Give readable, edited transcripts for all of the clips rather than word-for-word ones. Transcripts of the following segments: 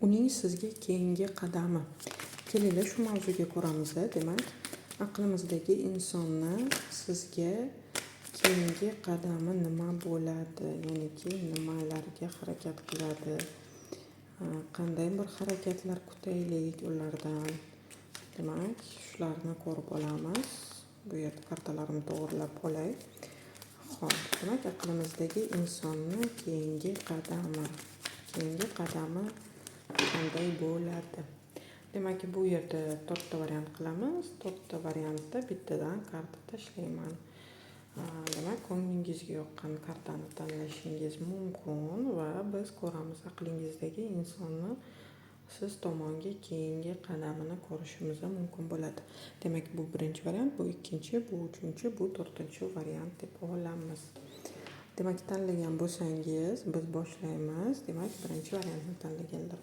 uning sizga keyingi qadami. Kelinglar shu mavzuga ko'ramiz. Demak, aqlimizdagi insonni sizga keyingi qadami nima bo'ladi? Ya'niki nimalarga harakat qiladi? Qanday bir harakatlar kutaylik ulardan? Demak, shularni ko'rib olamiz. Bu yerda kartalarimni to'g'rilab olay. Xo'p, demak, aqlimizdagi insonni keyingi qadami qanday bo'ladi? Demak, bu yerda 4 ta variant qilamiz. 4 ta variantda bittadan karta tashlayman. Demak, ko'nglingizga yoqqan kartani tanlashingiz mumkin va biz ko'ramiz aqlingizdagi insonni siz tomonga keyingi qadamini ko'rishimiz mumkin bo'ladi. Demak, bu birinchi variant, bu ikkinchi, bu uchinchi, bu to'rtinchi variant deb olamiz. Demak, tanlagan bo'lsangiz biz boshlaymiz. Demak, birinchi variantni tanlaganlar.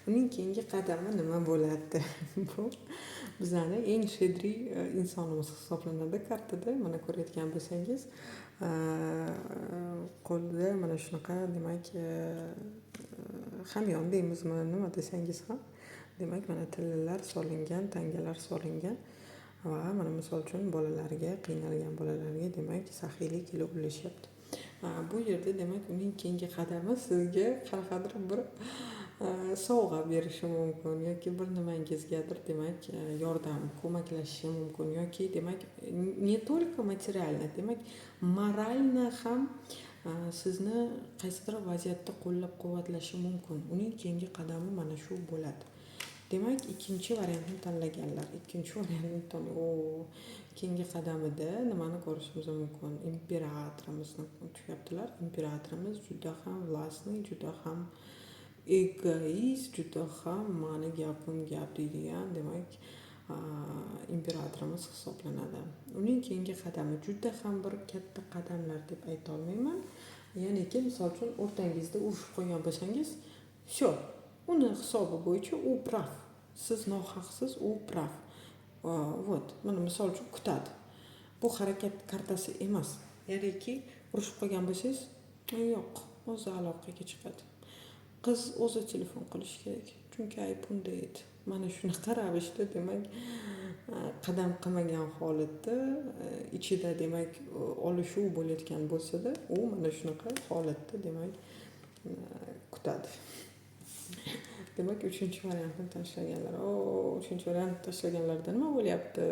Uning keyingi qadami nima bo'ladi? Bu bizani eng shedriy insonimiz hisoblanadi kartada. Mana ko'rayotgan bo'lsangiz, qo'lida mana shunaqa, demak, hamyon deymizmi, nima desangiz ham. Demak, mana tillalar solingan, tangalar solingan va mana misol uchun bolalarga, qiynalgan bolalarga demak saxiylik ila ulashyapti. Bu yerda demak uning keyingi qadami sizga qanaqadir bir sovg'a berishi mumkin yoki bir nimangizgadir demak yordam, ko'maklashishi mumkin yoki demak не только materialni, demak moralni ham sizni qaysidir vaziyatda qo'llab-quvvatlashi mumkin. Uning keyingi qadami mana shu bo'ladi. Demak, ikkinchi variantni tanlaganlar. Keyingi qadamida nimani ko'rishimiz mumkin? Imperatorimizni tushyaptilar. Imperatorimiz juda ham властный, juda ham egoist, juda ham mani gapim gap deydigan, demak, imperatorimiz hisoblanadi. Uning keyingi qadami juda ham bir katta qadamlar deb ayta olmayman. Ya'niki, misol uchun o'rtangizda urushib qo'ygan bo'lsangiz, все, uni hisobi bo'yicha u prav. Siz nohaqsiz, u prav. Вот, mana misol uchun kutadi. Bu harakat kartasi emas. Ya'niki, urushib qolgan bo'lsangiz, yo'q, o'zi aloqaga chiqadi. Qiz o'zi telefon qilish kerak. Chunki ayb unda edi. Mana shunaqa ravishda demak qadam qilmagan holatda ichida demak olishuv bo'layotgan bo'lsa-da, u mana shunaqa holatda demak kutadi. Demak, uchinchi variantni tashlaganlar. Uchinchi variant tashlaganlarda nima bo'lyapti?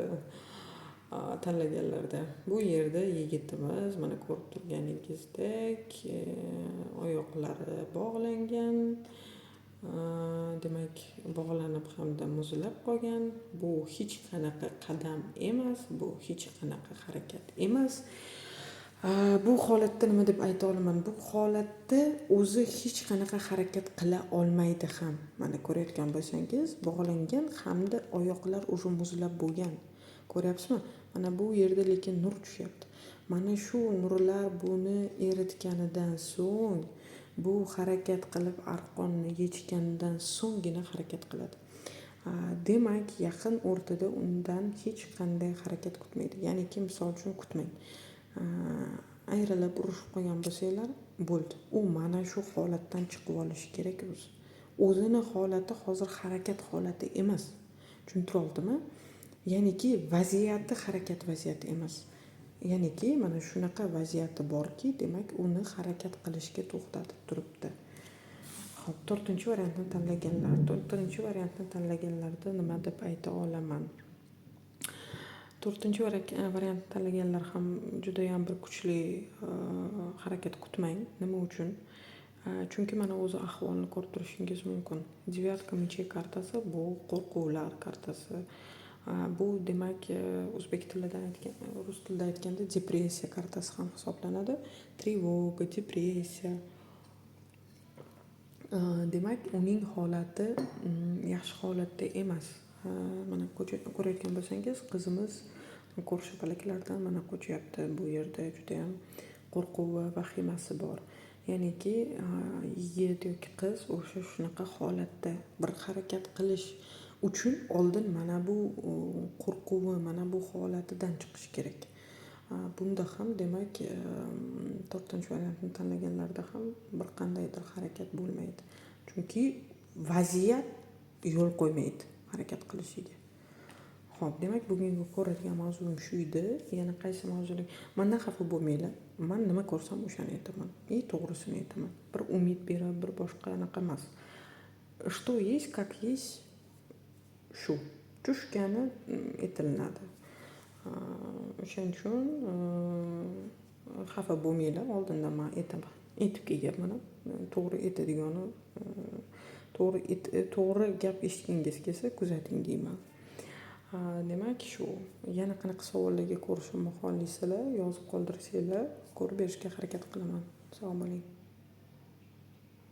Tanlaganlarda. Bu yerda yigitimiz mana ko'rib turganingizdek, oyoqlari bog'langan, demak, bog'lanib hamda muzlab qolgan. Bu hech qanaqa qadam emas, bu hech qanaqa harakat emas. Bu holatda nima deb ayta olaman? Bu holatda o'zi hech qanaqa harakat qila olmaydi ham. Mana ko'rayotgan bo'lsangiz, bog'langan hamda oyoqlar o'zi muzlab bo'lgan. Ko'ryapsizmi? Mana bu yerda lekin nur tushyapti. Mana shu nurlar buni eritganidan so'ng, bu harakat qilib arqonni yechgandan so'nggina harakat qiladi. Demak, yaqin o'rtada undan hech qanday harakat kutmaydi. Ya'ni kim misol uchun kutmang. Ayrilib urushib qolgan bo'lsanglar, bo'ldi. U mana shu holatdan chiqib olishi kerak o'zi. O'zini holati hozir harakat holati emas. Tushuntira oldimmi? Ya'niki vaziyati harakat vaziyati emas. Ya'niki mana shunaqa vaziyati borki, demak uni harakat qilishga to'xtatib turibdi. Xo'p, to'rtinchi variantni tanlaganlar. To'rtinchi variantni tanlaganlarda nima deb ayta olaman? To'rtinchi variantni tanlaganlar ham juda ham bir kuchli harakat kutmang. Nima uchun? Chunki mana o'zi ahvolni ko'rib turishingiz mumkin. Deviatka mechey kartasi bu qo'rquvlar kartasi. Bu demak o'zbek tilida rus tilida aytganda depressiya kartasi ham hisoblanadi. Trevoga, depressiya. Demak, uning holati yaxshi holatda emas. Mana ko'rayotgan bo'lsangiz, qizimiz ko'rshapalaklardan mana qo'chyapti. Bu yerda juda ham qo'rquv va vahimasi bor. Ya'niki, yigit yoki qiz o'sha shunaqa holatda bir harakat qilish uchun oldin mana bu qo'rquvi, mana bu holatidan chiqish kerak. Bunda ham demak 4-variantni tanlaganlarda ham bir qandaydir harakat bo'lmaydi. chunki vaziyat yo'l qo'ymaydi harakat qilishiga. Xo'p, demak bugungi ko'radigan mavzum shu edi. Yana qaysi mavzular? Mendan xafa bo'lmanglar. Men nima ko'rsam o'shani aytaman. To'g'risini aytaman. Bir umid berib, bir boshqa anaqa emas. Что есть, как есть, shu. Tushgani aytilinadi. O'shaning uchun xafa bo'lmanglar. Oldindan men aytib kelganman. To'g'ri aytadigani, to'g'ri gap eshitgingiz kelsa kuzating deyman. Demak shu. Yana qanaqa savollarga ko'rishimni xohlaysizlar, yozib qoldirsanglar, ko'rib berishga harakat qilaman. Assalomu alaykum.